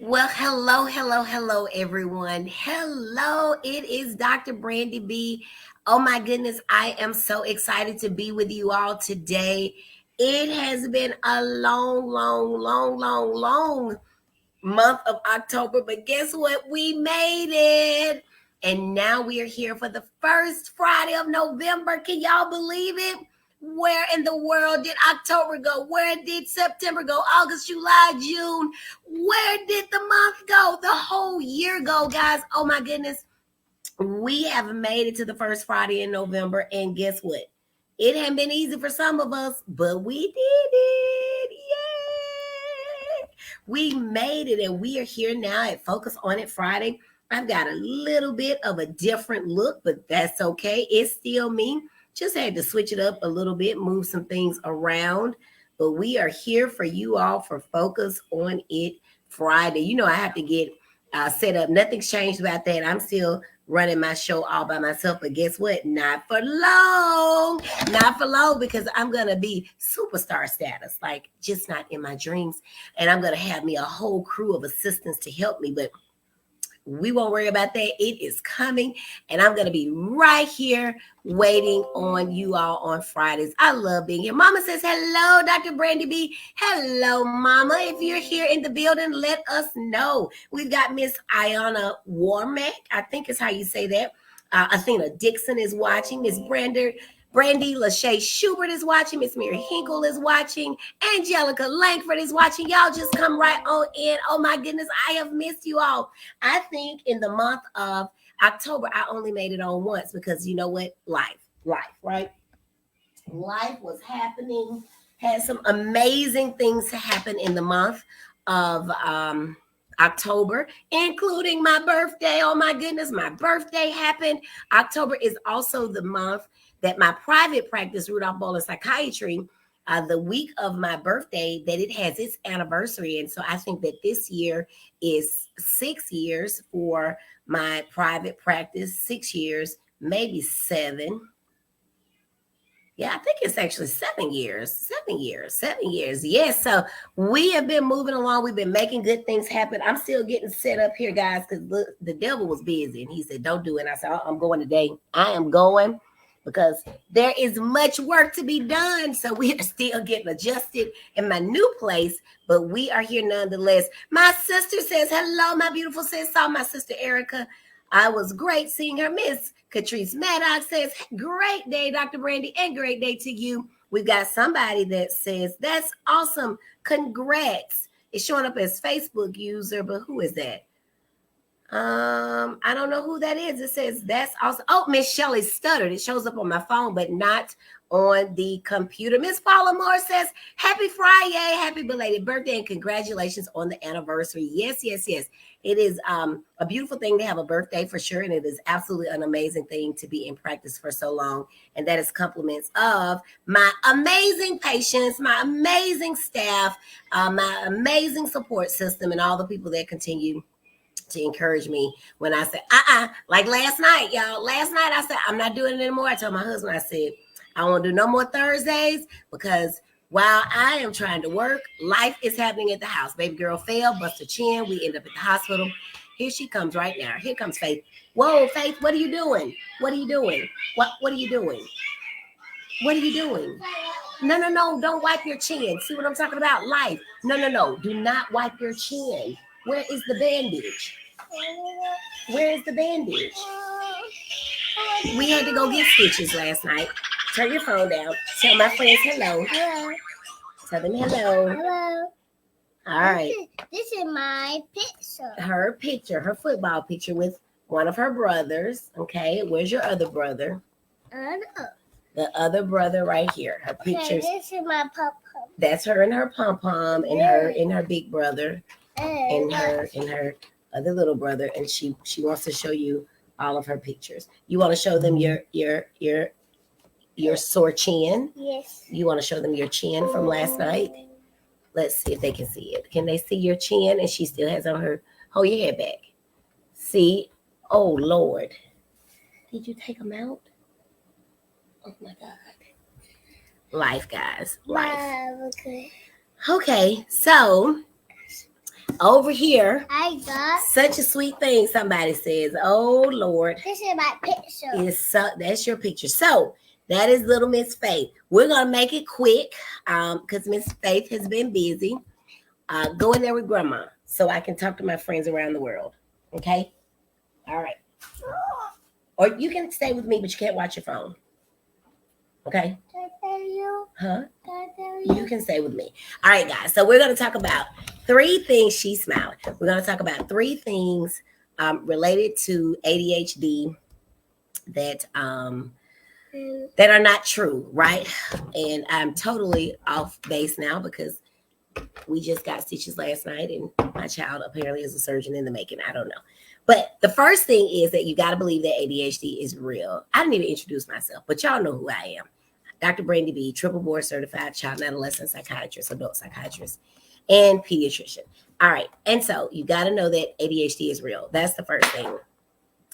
Well, hello, everyone. Hello, it is Dr. Brandy B. Oh my goodness, I am so excited to be with you all today. It has been a long month of October, but guess what? We made it. And now we are here for the first Friday of November. Can y'all believe it? Where in the world did October go? Where did September go? August, July, June. Where did the month go? The whole year go, guys. Oh my goodness. We have made it to the first Friday in November. And guess what? It hadn't been easy for some of us, but we did it. Yay! We made it and we are here now at Focus on It Friday. I've got a little bit of a different look, but that's okay. It's still me. Just had to switch it up a little bit, move some things around. But we are here for you all for Focus on It Friday. You know, I have to get set up. Nothing's changed about that. I'm still running my show all by myself. But guess what? Not for long. Not for long, because I'm going to be superstar status, like just not in my dreams. And I'm going to have me a whole crew of assistants to help me. But we won't worry about that. It is coming. And I'm going to be right here waiting on you all on Fridays. I love being here. Mama says, hello, Dr. Brandy B. Hello, Mama. If you're here in the building, let us know. We've got Miss Ayana Warmack. I think is how you say that. Athena Dixon is watching. Miss Brandy Lachey Schubert is watching. Miss Mary Hinkle is watching. Angelica Langford is watching. Y'all just come right on in. Oh my goodness, I have missed you all. I think in the month of October, I only made it on once because you know what? Life, right? Life was happening. Had some amazing things to happen in the month of October, including my birthday. Oh my goodness, my birthday happened. October is also the month that my private practice, Rudolph Bowler Psychiatry, the week of my birthday, that it has its anniversary. And so I think that this year is 6 years for my private practice, 6 years, maybe 7. Yeah, I think it's actually 7 years. 7 years. Yes. So we have been moving along. We've been making good things happen. I'm still getting set up here, guys, because the devil was busy and he said, don't do it. And I said, I'm going today. I am going because there is much work to be done. So we are still getting adjusted in my new place, but we are here nonetheless. My sister says, hello, my beautiful sis. Saw my sister Erica. I was great seeing her. Miss Catrice Maddox says, great day, Dr. Brandy, and great day to you. We've got somebody that says, that's awesome. Congrats. It's showing up as Facebook user, but who is that? I don't know who that is. It says that's awesome. Oh, Miss Shelley stuttered. It shows up on my phone, but not on the computer. Miss Paula Moore says, happy Friday, happy belated birthday, and congratulations on the anniversary. Yes. It is a beautiful thing to have a birthday for sure, and it is absolutely an amazing thing to be in practice for so long. And that is compliments of my amazing patients, my amazing staff, my amazing support system, and all the people that continue to encourage me when I said, like last night, y'all. Last night I said, I'm not doing it anymore. I told my husband, I said, I won't do no more Thursdays because while I am trying to work, life is happening at the house. Baby girl fell, bust her chin. We end up at the hospital. Here she comes right now. Here comes Faith. Whoa, Faith, what are you doing? What are you doing? What are you doing? What are you doing? No, don't wipe your chin. See what I'm talking about? Life. No. Do not wipe your chin. Where is the bandage? Where is the bandage? We had to go get stitches last night. Turn your phone down. Tell my friends hello. Hello. Tell them hello. Hello. All right. This is my picture. Her picture, her football picture with one of her brothers. Okay, where's your other brother? The other brother right here. Her pictures. Okay, this is my pom-pom. That's her and her pom-pom and her big brother and her other little brother. And she wants to show you all of her pictures. You want to show them your sore chin? Yes. You want to show them your chin from last night? Let's see if they can see it. Can they see your chin? And she still has on her, hold your head back. See? Oh, Lord. Did you take them out? Oh, my God. Life, guys. Life. Okay. Okay, so Over here, I got. such a sweet thing. Somebody says, "Oh Lord." This is my picture. That's your picture. So that is little Miss Faith. We're gonna make it quick, because Miss Faith has been busy. Go in there with Grandma so I can talk to my friends around the world. Okay. All right. Or you can stay with me, but you can't watch your phone. Okay. Can I tell you? Huh? Can I tell you? You can stay with me. All right, guys. So we're going to talk about 3 things. She's smiling. We're going to talk about 3 things related to ADHD that that are not true, right? And I'm totally off base now because we just got stitches last night, and my child apparently is a surgeon in the making. I don't know. But the first thing is that you got to believe that ADHD is real. I didn't even introduce myself, but y'all know who I am. Dr. Brandy B, triple board certified child and adolescent psychiatrist, adult psychiatrist, and pediatrician. All right. And so you got to know that ADHD is real. That's the first thing.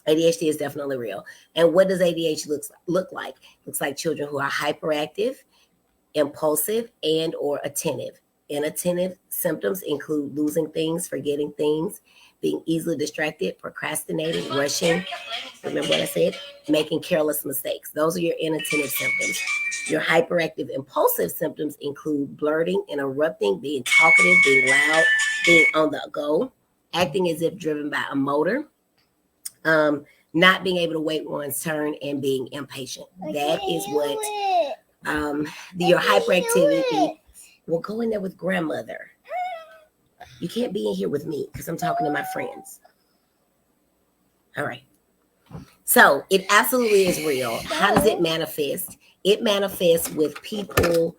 ADHD is definitely real. And what does ADHD look like? It looks like children who are hyperactive, impulsive, and or attentive. Inattentive symptoms include losing things, forgetting things, being easily distracted, procrastinating, rushing. Remember what I said? Making careless mistakes. Those are your inattentive symptoms. Your hyperactive, impulsive symptoms include blurting, interrupting, being talkative, being loud, being on the go, acting as if driven by a motor, not being able to wait one's turn, and being impatient. That is what your hyperactivity. Well, go in there with grandmother. You can't be in here with me because I'm talking to my friends. All right. So it absolutely is real. How does it manifest? It manifests with people,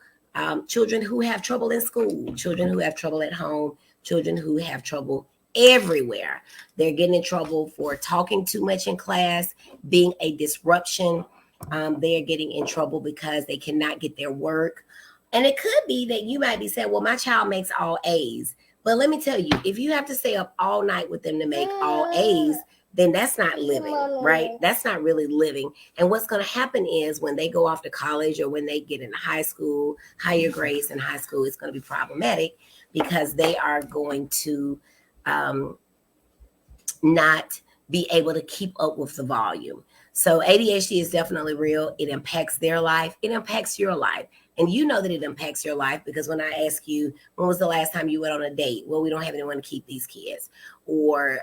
children who have trouble in school, children who have trouble at home, children who have trouble everywhere. They're getting in trouble for talking too much in class, being a disruption. They are getting in trouble because they cannot get their work. And it could be that you might be saying, well, my child makes all A's. But let me tell you, if you have to stay up all night with them to make all A's, then that's not living, right? That's not really living. And what's going to happen is when they go off to college or when they get into high school, higher grades in high school, it's going to be problematic because they are going to not be able to keep up with the volume. So ADHD is definitely real. It impacts their life. It impacts your life. And you know that it impacts your life because when I ask you, when was the last time you went on a date? Well, we don't have anyone to keep these kids. Or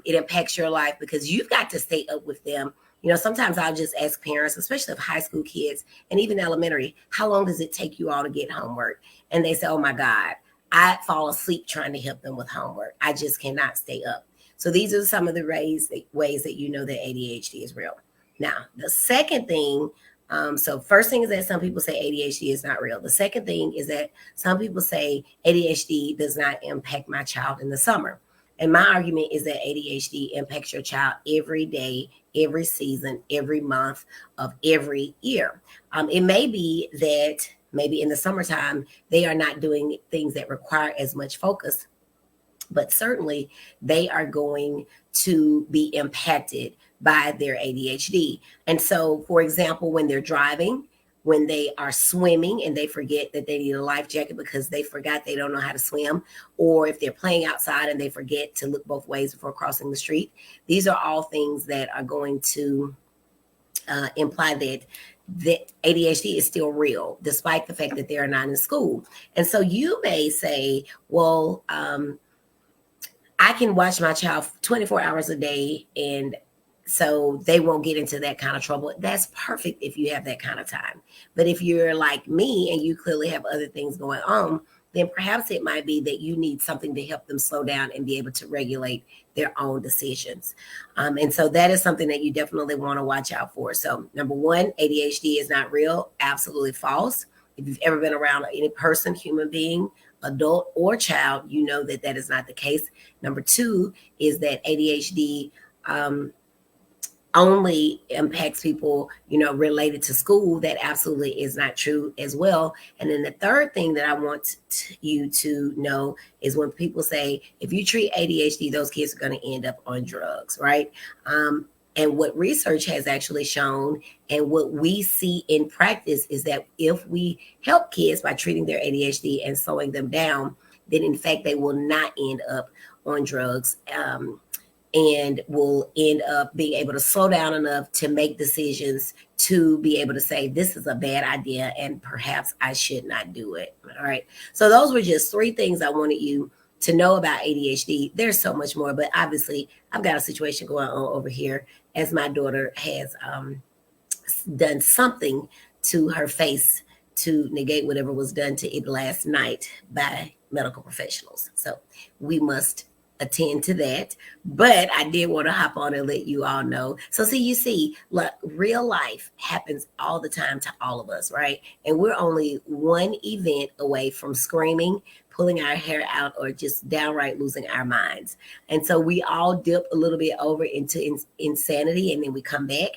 it impacts your life because you've got to stay up with them. You know, sometimes I'll just ask parents, especially of high school kids and even elementary, how long does it take you all to get homework? And they say, oh my God, I fall asleep trying to help them with homework. I just cannot stay up. So these are some of the ways that you know that ADHD is real. Now, the second thing, so first thing is that some people say ADHD is not real. The second thing is that some people say ADHD does not impact my child in the summer. And my argument is that ADHD impacts your child every day, every season, every month of every year. It may be that maybe in the summertime, they are not doing things that require as much focus, but certainly they are going to be impacted by their ADHD. And so, for example, when they're driving, when they are swimming and they forget that they need a life jacket because they forgot they don't know how to swim, or if they're playing outside and they forget to look both ways before crossing the street, these are all things that are going to imply that ADHD is still real, despite the fact that they are not in school. And so you may say, well, I can watch my child 24 hours a day and so they won't get into that kind of trouble. That's perfect if you have that kind of time. But if you're like me and you clearly have other things going on, then perhaps it might be that you need something to help them slow down and be able to regulate their own decisions. And so that is something that you definitely want to watch out for. So number one, ADHD is not real. Absolutely false. If you've ever been around any person, human being, adult or child, you know that that is not the case. Number two is that ADHD only impacts people, you know, related to school. That absolutely is not true as well. And then the third thing that I want you to know is when people say, if you treat ADHD, those kids are going to end up on drugs, right? And what research has actually shown and what we see in practice is that if we help kids by treating their ADHD and slowing them down, then in fact they will not end up on drugs, and will end up being able to slow down enough to make decisions to be able to say, this is a bad idea and perhaps I should not do it. All right. So those were just 3 things I wanted you to know about ADHD. There's so much more, but obviously I've got a situation going on over here as my daughter has done something to her face to negate whatever was done to it last night by medical professionals. So we must attend to that. But I did want to hop on and let you all know. So you see, look, real life happens all the time to all of us, right? And we're only one event away from screaming, pulling our hair out, or just downright losing our minds. And so we all dip a little bit over into insanity, and then we come back.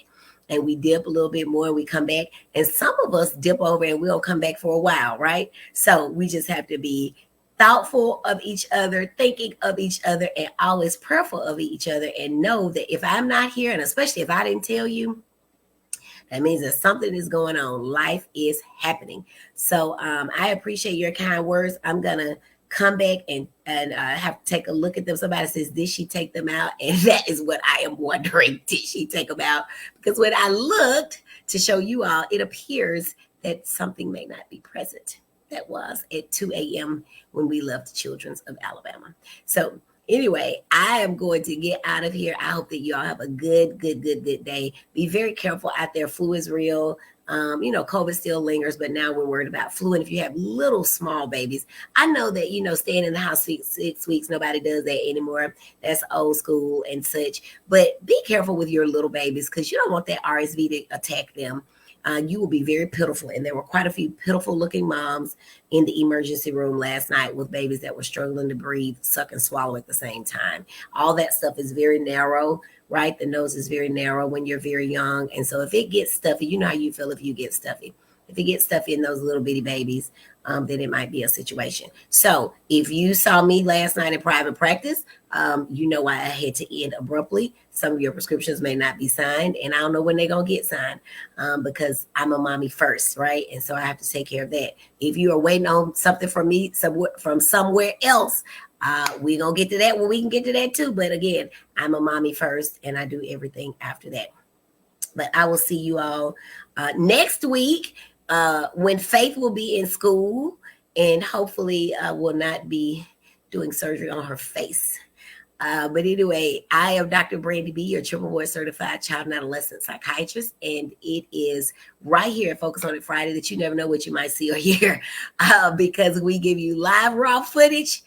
And we dip a little bit more and we come back. And some of us dip over and we don't come back for a while, right? So we just have to be thoughtful of each other, thinking of each other, and always prayerful of each other, and know that if I'm not here, and especially if I didn't tell you, that means that something is going on. Life is happening. So I appreciate your kind words. I'm going to come back and have to take a look at them. Somebody says, did she take them out? And that is what I am wondering. Did she take them out? Because when I looked to show you all, it appears that something may not be present. That was at 2 a.m. when we left Children's of Alabama. So anyway, I am going to get out of here. I hope that you all have a good day. Be very careful out there. Flu is real. COVID still lingers, but now we're worried about flu. And if you have little small babies, I know that, staying in the house 6 weeks, nobody does that anymore. That's old school and such. But be careful with your little babies, because you don't want that RSV to attack them. You will be very pitiful. And there were quite a few pitiful looking moms in the emergency room last night with babies that were struggling to breathe, suck and swallow at the same time. All that stuff is very narrow, right? The nose is very narrow when you're very young. And so if it gets stuffy, you know how you feel if you get stuffy. If it gets stuffy in those little bitty babies, then it might be a situation. So if you saw me last night in private practice, you know why I had to end abruptly. Some of your prescriptions may not be signed, and I don't know when they're going to get signed, because I'm a mommy first, right? And so I have to take care of that. If you are waiting on something from me from somewhere else, we're going to get to that when we can get to that too. But again, I'm a mommy first, and I do everything after that. But I will see you all next week when Faith will be in school, and hopefully will not be doing surgery on her face. But anyway, I am Dr. Brandy B, your triple board certified child and adolescent psychiatrist. And it is right here at Focus on It Friday that you never know what you might see or hear, because we give you live raw footage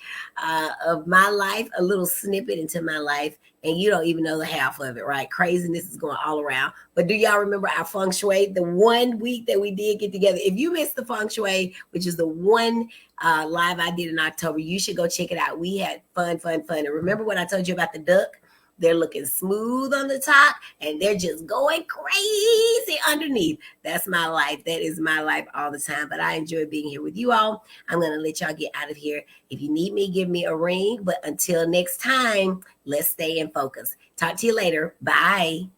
of my life, a little snippet into my life. And you don't even know the half of it, right? Craziness is going all around. But do y'all remember our feng shui, the 1 week that we did get together? If you missed the feng shui, which is the one live I did in October, you should go check it out. We had fun. And remember what I told you about the duck? They're looking smooth on the top, and they're just going crazy underneath. That's my life. That is my life all the time. But I enjoy being here with you all. I'm going to let y'all get out of here. If you need me, give me a ring. But until next time, let's stay in focus. Talk to you later. Bye.